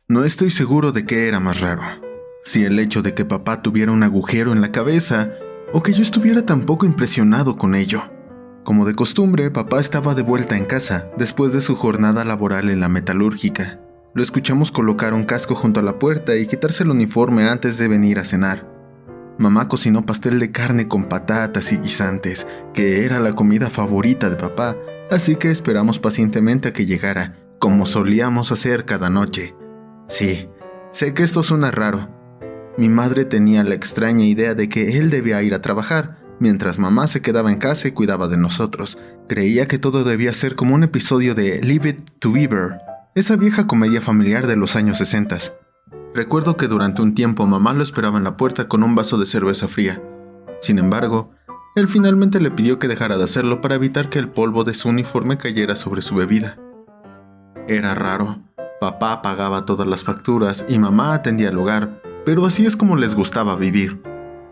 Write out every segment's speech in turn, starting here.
No estoy seguro de qué era más raro, si el hecho de que papá tuviera un agujero en la cabeza o que yo estuviera tan poco impresionado con ello. Como de costumbre, papá estaba de vuelta en casa después de su jornada laboral en la metalúrgica. Lo escuchamos colocar un casco junto a la puerta y quitarse el uniforme antes de venir a cenar. Mamá cocinó pastel de carne con patatas y guisantes, que era la comida favorita de papá, así que esperamos pacientemente a que llegara, como solíamos hacer cada noche. Sí, sé que esto suena raro. Mi madre tenía la extraña idea de que él debía ir a trabajar, mientras mamá se quedaba en casa y cuidaba de nosotros. Creía que todo debía ser como un episodio de Leave It to Beaver, esa vieja comedia familiar de los años 60. Recuerdo que durante un tiempo mamá lo esperaba en la puerta con un vaso de cerveza fría. Sin embargo, él finalmente le pidió que dejara de hacerlo para evitar que el polvo de su uniforme cayera sobre su bebida. Era raro. Papá pagaba todas las facturas y mamá atendía el hogar, pero así es como les gustaba vivir.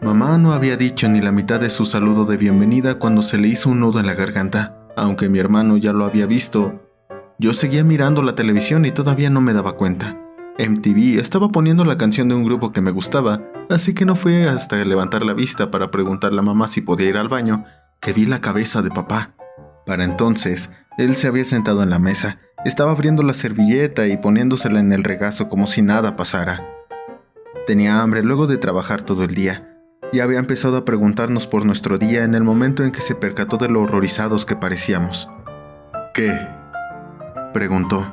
Mamá no había dicho ni la mitad de su saludo de bienvenida cuando se le hizo un nudo en la garganta. Aunque mi hermano ya lo había visto, yo seguía mirando la televisión y todavía no me daba cuenta. MTV estaba poniendo la canción de un grupo que me gustaba, así que no fue hasta levantar la vista para preguntarle a mamá si podía ir al baño que vi la cabeza de papá. Para entonces, él se había sentado en la mesa, estaba abriendo la servilleta y poniéndosela en el regazo como si nada pasara. Tenía hambre luego de trabajar todo el día, y había empezado a preguntarnos por nuestro día en el momento en que se percató de lo horrorizados que parecíamos. ¿Qué?, preguntó.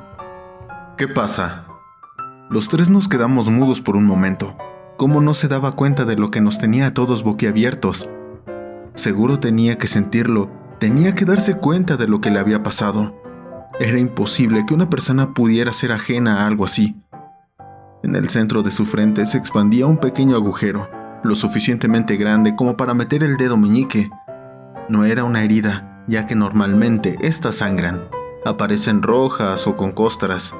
¿Qué pasa? Los tres nos quedamos mudos por un momento. ¿Cómo no se daba cuenta de lo que nos tenía a todos boquiabiertos? Seguro tenía que sentirlo, tenía que darse cuenta de lo que le había pasado. Era imposible que una persona pudiera ser ajena a algo así. En el centro de su frente se expandía un pequeño agujero, lo suficientemente grande como para meter el dedo meñique. No era una herida, ya que normalmente estas sangran, aparecen rojas o con costras.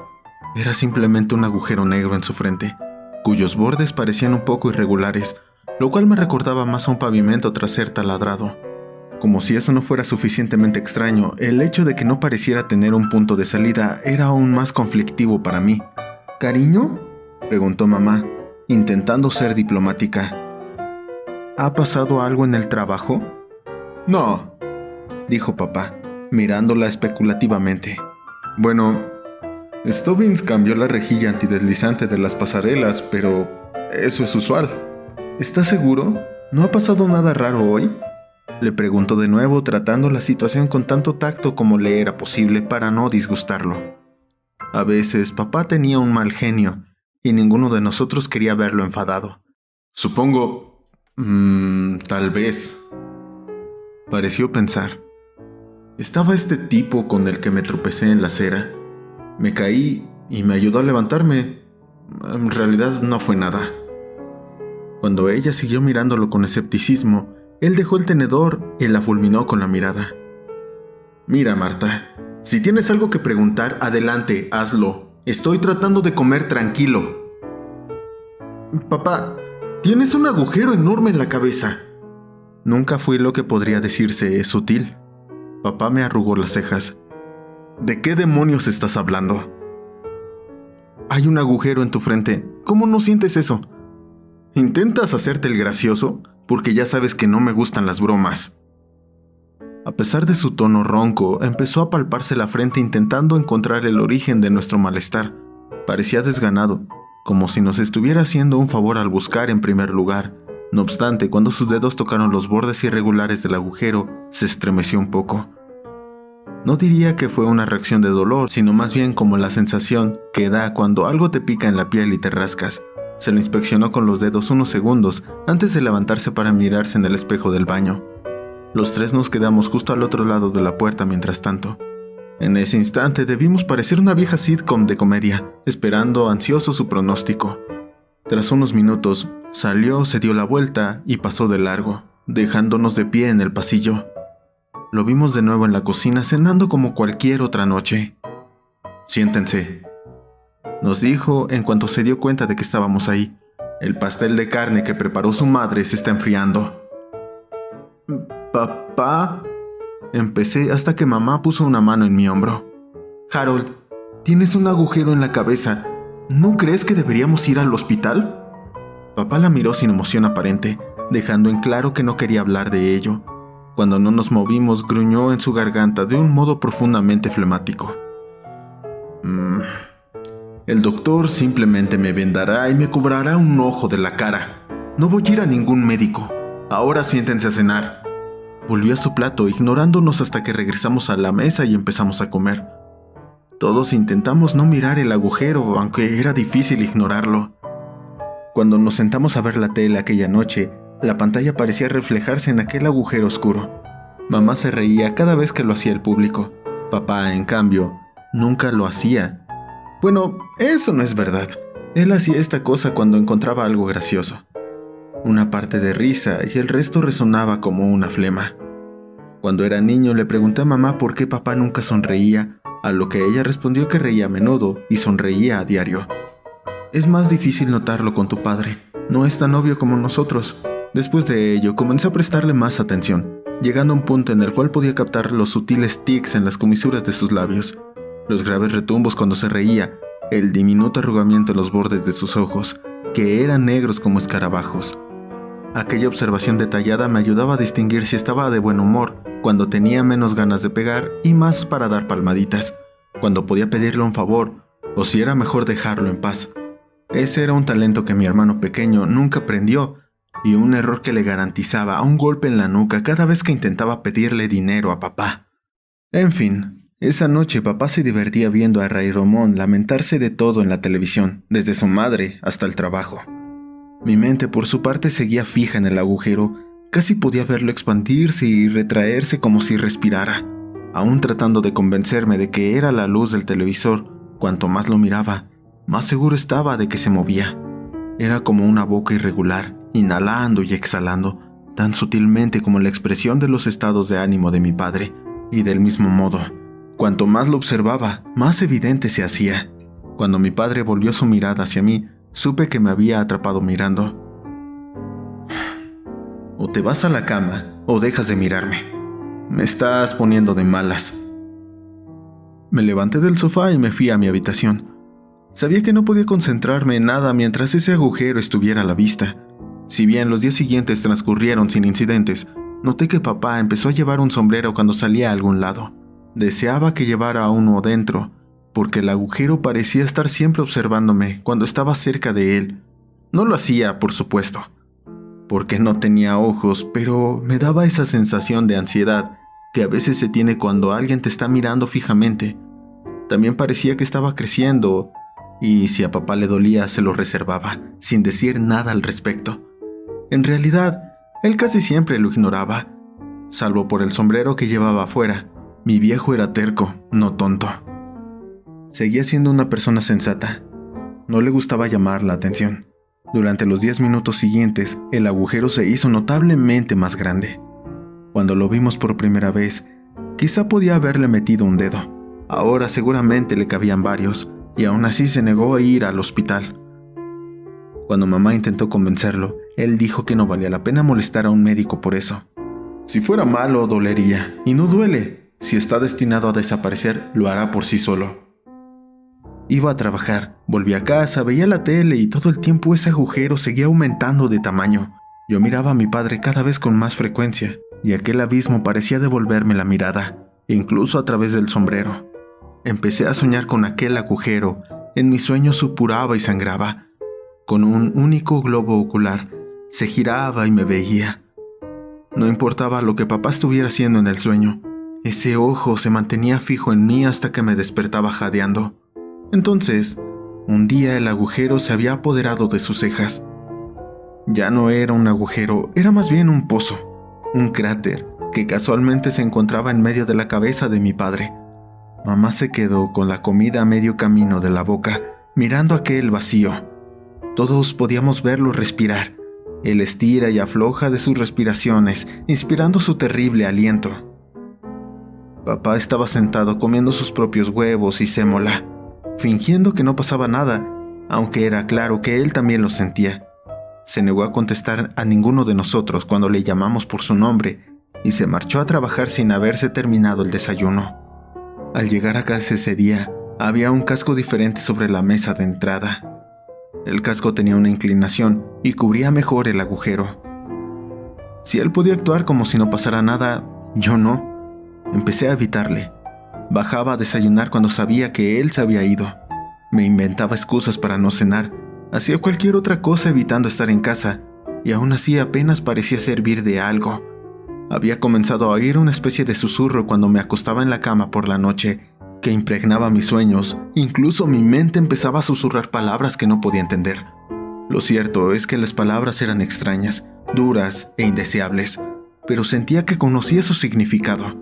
Era simplemente un agujero negro en su frente, cuyos bordes parecían un poco irregulares, lo cual me recordaba más a un pavimento tras ser taladrado. Como si eso no fuera suficientemente extraño, el hecho de que no pareciera tener un punto de salida era aún más conflictivo para mí. ¿Cariño?, preguntó mamá, intentando ser diplomática. ¿Ha pasado algo en el trabajo? No, dijo papá, mirándola especulativamente. Bueno, Stubbins cambió la rejilla antideslizante de las pasarelas, pero eso es usual. ¿Estás seguro? ¿No ha pasado nada raro hoy?, le preguntó de nuevo, tratando la situación con tanto tacto como le era posible para no disgustarlo. A veces papá tenía un mal genio y ninguno de nosotros quería verlo enfadado. Supongo... tal vez... pareció pensar. Estaba este tipo con el que me tropecé en la acera. Me caí y me ayudó a levantarme. En realidad no fue nada. Cuando ella siguió mirándolo con escepticismo, él dejó el tenedor y la fulminó con la mirada. Mira, Marta, si tienes algo que preguntar, adelante, hazlo. Estoy tratando de comer tranquilo. Papá, tienes un agujero enorme en la cabeza. Nunca fui lo que podría decirse sutil. Papá me arrugó las cejas. ¿De qué demonios estás hablando? Hay un agujero en tu frente. ¿Cómo no sientes eso? ¿Intentas hacerte el gracioso? Porque ya sabes que no me gustan las bromas. A pesar de su tono ronco, empezó a palparse la frente intentando encontrar el origen de nuestro malestar. Parecía desganado, como si nos estuviera haciendo un favor al buscar en primer lugar. No obstante, cuando sus dedos tocaron los bordes irregulares del agujero, se estremeció un poco. No diría que fue una reacción de dolor, sino más bien como la sensación que da cuando algo te pica en la piel y te rascas. Se lo inspeccionó con los dedos unos segundos antes de levantarse para mirarse en el espejo del baño. Los tres nos quedamos justo al otro lado de la puerta mientras tanto. En ese instante debimos parecer una vieja sitcom de comedia, esperando ansioso su pronóstico. Tras unos minutos, salió, se dio la vuelta y pasó de largo, dejándonos de pie en el pasillo. Lo vimos de nuevo en la cocina cenando como cualquier otra noche. Siéntense, nos dijo en cuanto se dio cuenta de que estábamos ahí. El pastel de carne que preparó su madre se está enfriando. ¿Papá? Empecé hasta que mamá puso una mano en mi hombro. Harold, tienes un agujero en la cabeza. ¿No crees que deberíamos ir al hospital? Papá la miró sin emoción aparente, dejando en claro que no quería hablar de ello. Cuando no nos movimos, gruñó en su garganta de un modo profundamente flemático. El doctor simplemente me vendará y me cobrará un ojo de la cara. No voy a ir a ningún médico. Ahora siéntense a cenar. Volvió a su plato, ignorándonos hasta que regresamos a la mesa y empezamos a comer. Todos intentamos no mirar el agujero, aunque era difícil ignorarlo. Cuando nos sentamos a ver la tele aquella noche, la pantalla parecía reflejarse en aquel agujero oscuro. Mamá se reía cada vez que lo hacía el público. Papá, en cambio, nunca lo hacía. Bueno, eso no es verdad. Él hacía esta cosa cuando encontraba algo gracioso. Una parte de risa y el resto resonaba como una flema. Cuando era niño le pregunté a mamá por qué papá nunca sonreía, a lo que ella respondió que reía a menudo y sonreía a diario. Es más difícil notarlo con tu padre, no es tan obvio como nosotros. Después de ello comencé a prestarle más atención, llegando a un punto en el cual podía captar los sutiles tics en las comisuras de sus labios, los graves retumbos cuando se reía, el diminuto arrugamiento en los bordes de sus ojos, que eran negros como escarabajos. Aquella observación detallada me ayudaba a distinguir si estaba de buen humor, cuando tenía menos ganas de pegar y más para dar palmaditas, cuando podía pedirle un favor, o si era mejor dejarlo en paz. Ese era un talento que mi hermano pequeño nunca aprendió, y un error que le garantizaba un golpe en la nuca cada vez que intentaba pedirle dinero a papá. En fin, esa noche papá se divertía viendo a Ray Romón lamentarse de todo en la televisión, desde su madre hasta el trabajo. Mi mente por su parte seguía fija en el agujero, casi podía verlo expandirse y retraerse como si respirara, aún tratando de convencerme de que era la luz del televisor. Cuanto más lo miraba, más seguro estaba de que se movía. Era como una boca irregular, inhalando y exhalando, tan sutilmente como la expresión de los estados de ánimo de mi padre, y del mismo modo, cuanto más lo observaba, más evidente se hacía. Cuando mi padre volvió su mirada hacia mí, supe que me había atrapado mirando. O te vas a la cama, o dejas de mirarme. Me estás poniendo de malas. Me levanté del sofá y me fui a mi habitación. Sabía que no podía concentrarme en nada mientras ese agujero estuviera a la vista. Si bien los días siguientes transcurrieron sin incidentes, noté que papá empezó a llevar un sombrero cuando salía a algún lado. Deseaba que llevara uno dentro, porque el agujero parecía estar siempre observándome cuando estaba cerca de él. No lo hacía, por supuesto, porque no tenía ojos, pero me daba esa sensación de ansiedad que a veces se tiene cuando alguien te está mirando fijamente. También parecía que estaba creciendo, y si a papá le dolía se lo reservaba, sin decir nada al respecto. En realidad, él casi siempre lo ignoraba, salvo por el sombrero que llevaba afuera. Mi viejo era terco, no tonto. Seguía siendo una persona sensata. No le gustaba llamar la atención. Durante los 10 minutos siguientes, el agujero se hizo notablemente más grande. Cuando lo vimos por primera vez, quizá podía haberle metido un dedo. Ahora seguramente le cabían varios, y aún así se negó a ir al hospital. Cuando mamá intentó convencerlo, él dijo que no valía la pena molestar a un médico por eso. Si fuera malo, dolería, y no duele. Si está destinado a desaparecer, lo hará por sí solo. Iba a trabajar, volví a casa, veía la tele y todo el tiempo ese agujero seguía aumentando de tamaño. Yo miraba a mi padre cada vez con más frecuencia, y aquel abismo parecía devolverme la mirada, incluso a través del sombrero. Empecé a soñar con aquel agujero. En mis sueños supuraba y sangraba. Con un único globo ocular, se giraba y me veía. No importaba lo que papá estuviera haciendo en el sueño, ese ojo se mantenía fijo en mí hasta que me despertaba jadeando. Entonces, un día el agujero se había apoderado de sus cejas. Ya no era un agujero, era más bien un pozo, un cráter que casualmente se encontraba en medio de la cabeza de mi padre. Mamá se quedó con la comida a medio camino de la boca, mirando aquel vacío. Todos podíamos verlo respirar. Él estira y afloja de sus respiraciones, inspirando su terrible aliento. Papá estaba sentado comiendo sus propios huevos y sémola, fingiendo que no pasaba nada, aunque era claro que él también lo sentía. Se negó a contestar a ninguno de nosotros cuando le llamamos por su nombre y se marchó a trabajar sin haberse terminado el desayuno. Al llegar a casa ese día, Había un casco diferente sobre la mesa de entrada. El casco tenía una inclinación y cubría mejor el agujero. Si él podía actuar como si no pasara nada, yo no. Empecé a evitarle. Bajaba a desayunar cuando sabía que él se había ido. Me inventaba excusas para no cenar. Hacía cualquier otra cosa evitando estar en casa, y aún así apenas parecía servir de algo. Había comenzado a oír una especie de susurro cuando me acostaba en la cama por la noche, que impregnaba mis sueños. Incluso mi mente empezaba a susurrar palabras que no podía entender. Lo cierto es que las palabras eran extrañas, duras e indeseables, pero sentía que conocía su significado.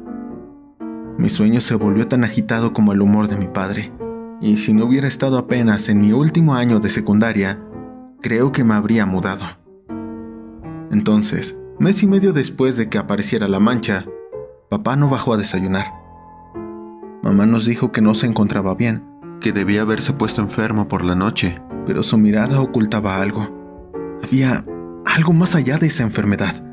Mi sueño se volvió tan agitado como el humor de mi padre, y si no hubiera estado apenas en mi último año de secundaria, creo que me habría mudado. Entonces, mes y medio después de que apareciera la mancha, papá no bajó a desayunar. Mamá nos dijo que no se encontraba bien, que debía haberse puesto enfermo por la noche, pero su mirada ocultaba algo. Había algo más allá de esa enfermedad.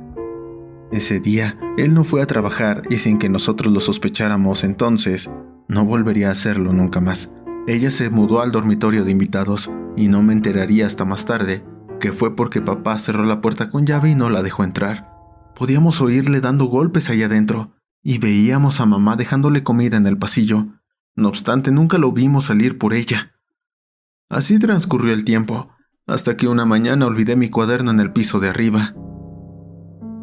Ese día, él no fue a trabajar y sin que nosotros lo sospecháramos entonces, no volvería a hacerlo nunca más. Ella se mudó al dormitorio de invitados y no me enteraría hasta más tarde que fue porque papá cerró la puerta con llave y no la dejó entrar. Podíamos oírle dando golpes allá adentro y veíamos a mamá dejándole comida en el pasillo. No obstante, nunca lo vimos salir por ella. Así transcurrió el tiempo, hasta que una mañana olvidé mi cuaderno en el piso de arriba.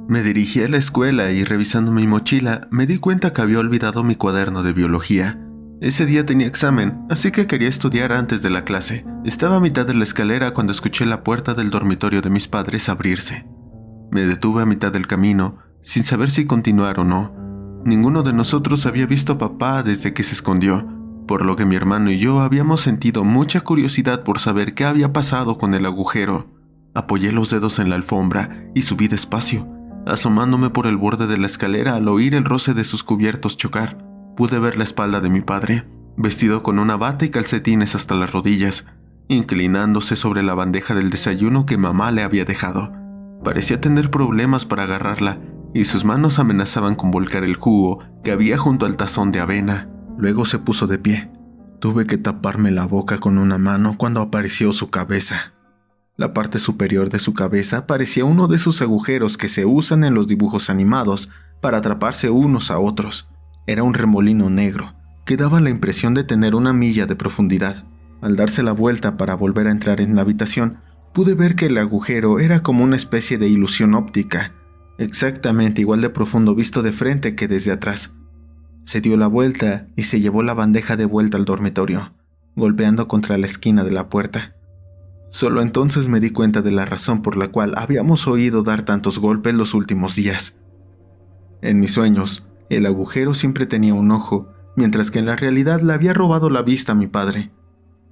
Me dirigí a la escuela y revisando mi mochila me di cuenta que había olvidado mi cuaderno de biología. Ese día tenía examen, así que quería estudiar antes de la clase. Estaba a mitad de la escalera cuando escuché la puerta del dormitorio de mis padres abrirse. Me detuve a mitad del camino, sin saber si continuar o no. Ninguno de nosotros había visto a papá desde que se escondió, por lo que mi hermano y yo habíamos sentido mucha curiosidad por saber qué había pasado con el agujero. Apoyé los dedos en la alfombra y subí despacio, asomándome por el borde de la escalera al oír el roce de sus cubiertos chocar. Pude ver la espalda de mi padre, vestido con una bata y calcetines hasta las rodillas, inclinándose sobre la bandeja del desayuno que mamá le había dejado. Parecía tener problemas para agarrarla, y sus manos amenazaban con volcar el jugo que había junto al tazón de avena. Luego se puso de pie. Tuve que taparme la boca con una mano cuando apareció su cabeza. La parte superior de su cabeza parecía uno de esos agujeros que se usan en los dibujos animados para atraparse unos a otros. Era un remolino negro, que daba la impresión de tener una milla de profundidad. Al darse la vuelta para volver a entrar en la habitación, pude ver que el agujero era como una especie de ilusión óptica, exactamente igual de profundo visto de frente que desde atrás. Se dio la vuelta y se llevó la bandeja de vuelta al dormitorio, golpeando contra la esquina de la puerta. Solo entonces me di cuenta de la razón por la cual habíamos oído dar tantos golpes los últimos días. En mis sueños, el agujero siempre tenía un ojo, mientras que en la realidad le había robado la vista a mi padre.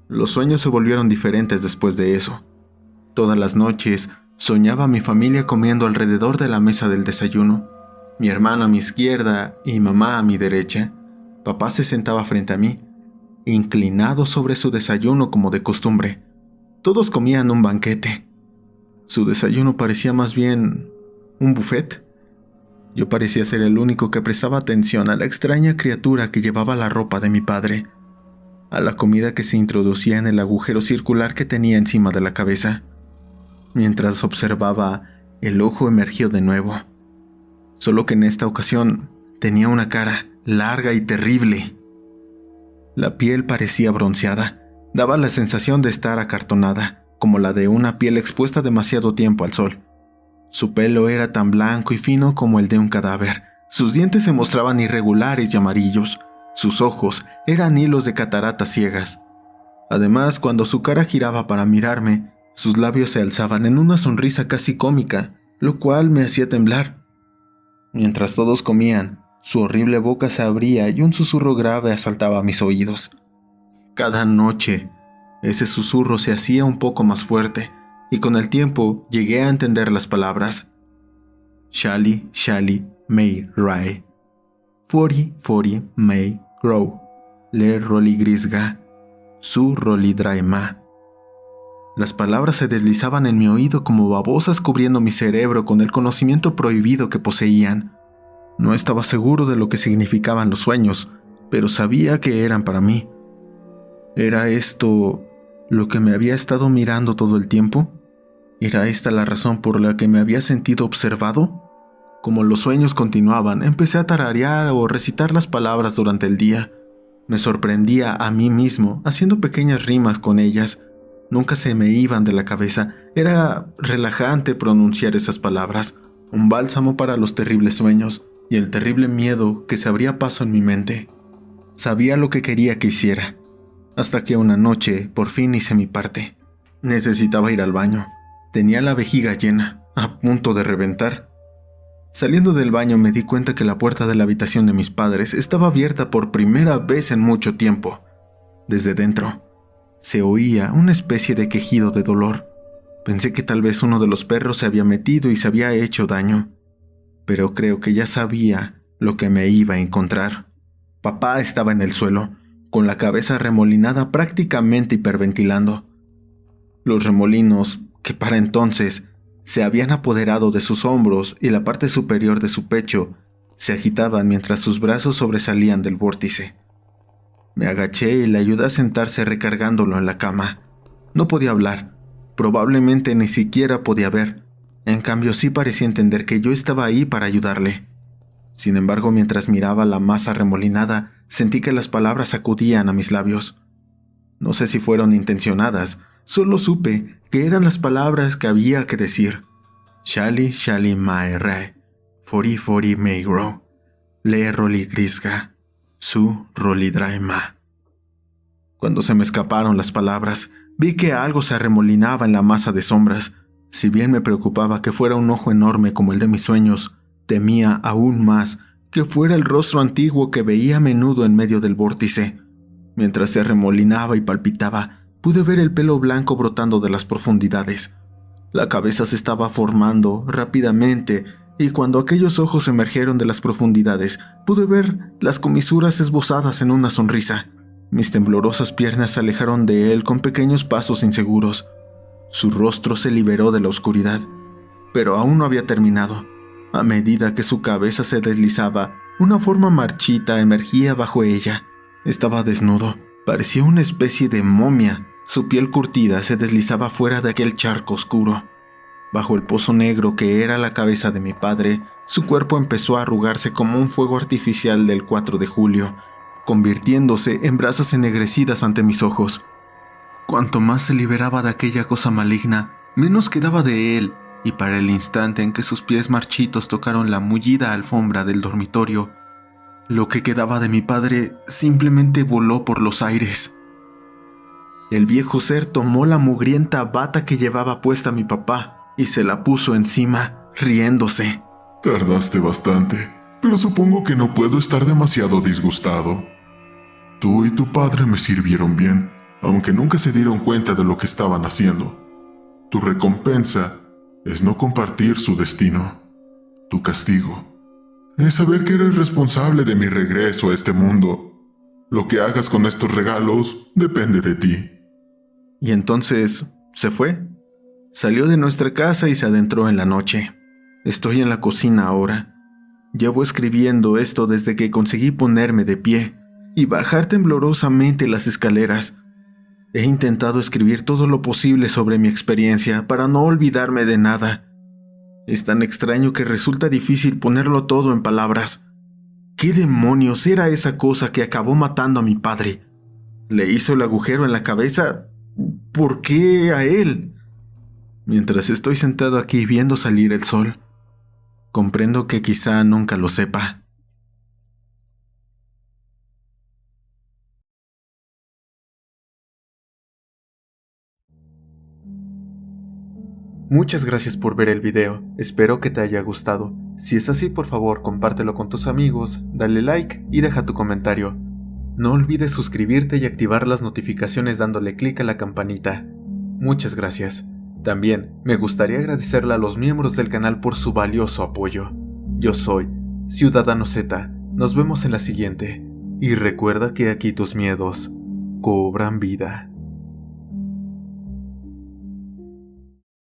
Los sueños se volvieron diferentes después de eso. Todas las noches soñaba a mi familia comiendo alrededor de la mesa del desayuno. Mi hermano a mi izquierda y mamá a mi derecha. Papá se sentaba frente a mí, inclinado sobre su desayuno como de costumbre. Todos comían un banquete. Su desayuno parecía más bien un buffet. Yo parecía ser el único que prestaba atención a la extraña criatura que llevaba la ropa de mi padre, a la comida que se introducía en el agujero circular que tenía encima de la cabeza. Mientras observaba, el ojo emergió de nuevo, solo que en esta ocasión tenía una cara larga y terrible. La piel parecía bronceada, daba la sensación de estar acartonada, como la de una piel expuesta demasiado tiempo al sol. Su pelo era tan blanco y fino como el de un cadáver. Sus dientes se mostraban irregulares y amarillos. Sus ojos eran hilos de cataratas ciegas. Además, cuando su cara giraba para mirarme, sus labios se alzaban en una sonrisa casi cómica, lo cual me hacía temblar. Mientras todos comían, su horrible boca se abría y un susurro grave asaltaba a mis oídos. Cada noche, ese susurro se hacía un poco más fuerte, y con el tiempo llegué a entender las palabras. Shali, Shali, May Rai. Fori, Fori, May Grow. Le Roli Grisga. Su Roli Draima. Las palabras se deslizaban en mi oído como babosas cubriendo mi cerebro con el conocimiento prohibido que poseían. No estaba seguro de lo que significaban los sueños, pero sabía que eran para mí. ¿Era esto lo que me había estado mirando todo el tiempo? ¿Era esta la razón por la que me había sentido observado? Como los sueños continuaban, empecé a tararear o recitar las palabras durante el día. Me sorprendía a mí mismo, haciendo pequeñas rimas con ellas. Nunca se me iban de la cabeza. Era relajante pronunciar esas palabras, un bálsamo para los terribles sueños y el terrible miedo que se abría paso en mi mente. Sabía lo que quería que hiciera, hasta que una noche por fin hice mi parte. Necesitaba ir al baño. Tenía la vejiga llena, a punto de reventar. Saliendo del baño me di cuenta que la puerta de la habitación de mis padres estaba abierta por primera vez en mucho tiempo. Desde dentro se oía una especie de quejido de dolor. Pensé que tal vez uno de los perros se había metido y se había hecho daño, pero creo que ya sabía lo que me iba a encontrar. Papá estaba en el suelo, con la cabeza remolinada, prácticamente hiperventilando. Los remolinos, que para entonces se habían apoderado de sus hombros y la parte superior de su pecho, se agitaban mientras sus brazos sobresalían del vórtice. Me agaché y le ayudé a sentarse recargándolo en la cama. No podía hablar, probablemente ni siquiera podía ver. En cambio sí parecía entender que yo estaba ahí para ayudarle. Sin embargo, mientras miraba la masa remolinada, sentí que las palabras sacudían a mis labios. No sé si fueron intencionadas, solo supe que eran las palabras que había que decir. Shali shali mae re, fori fori meigro, le roli grisga, su roli draima. Cuando se me escaparon las palabras, vi que algo se arremolinaba en la masa de sombras. Si bien me preocupaba que fuera un ojo enorme como el de mis sueños, temía aún más que fuera el rostro antiguo que veía a menudo en medio del vórtice. Mientras se arremolinaba y palpitaba, pude ver el pelo blanco brotando de las profundidades. La cabeza se estaba formando rápidamente y cuando aquellos ojos emergieron de las profundidades, pude ver las comisuras esbozadas en una sonrisa. Mis temblorosas piernas se alejaron de él con pequeños pasos inseguros. Su rostro se liberó de la oscuridad, pero aún no había terminado. A medida que su cabeza se deslizaba, una forma marchita emergía bajo ella. Estaba desnudo, parecía una especie de momia. Su piel curtida se deslizaba fuera de aquel charco oscuro. Bajo el pozo negro que era la cabeza de mi padre, su cuerpo empezó a arrugarse como un fuego artificial del 4 de julio, convirtiéndose en brasas ennegrecidas ante mis ojos. Cuanto más se liberaba de aquella cosa maligna, menos quedaba de él, y para el instante en que sus pies marchitos tocaron la mullida alfombra del dormitorio, lo que quedaba de mi padre simplemente voló por los aires. El viejo ser tomó la mugrienta bata que llevaba puesta mi papá y se la puso encima, riéndose. Tardaste bastante, pero supongo que no puedo estar demasiado disgustado. Tú y tu padre me sirvieron bien, aunque nunca se dieron cuenta de lo que estaban haciendo. Tu recompensa es no compartir su destino. Tu castigo es saber que eres responsable de mi regreso a este mundo. Lo que hagas con estos regalos depende de ti. Y entonces se fue. Salió de nuestra casa y se adentró en la noche. Estoy en la cocina ahora. Llevo escribiendo esto desde que conseguí ponerme de pie y bajar temblorosamente las escaleras. He intentado escribir todo lo posible sobre mi experiencia para no olvidarme de nada. Es tan extraño que resulta difícil ponerlo todo en palabras. ¿Qué demonios era esa cosa que acabó matando a mi padre? ¿Le hizo el agujero en la cabeza? ¿Por qué a él? Mientras estoy sentado aquí viendo salir el sol, comprendo que quizá nunca lo sepa. Muchas gracias por ver el video, espero que te haya gustado. Si es así, por favor, compártelo con tus amigos, dale like y deja tu comentario. No olvides suscribirte y activar las notificaciones dándole clic a la campanita. Muchas gracias. También me gustaría agradecerle a los miembros del canal por su valioso apoyo. Yo soy Ciudadano Z, nos vemos en la siguiente. Y recuerda que aquí tus miedos cobran vida.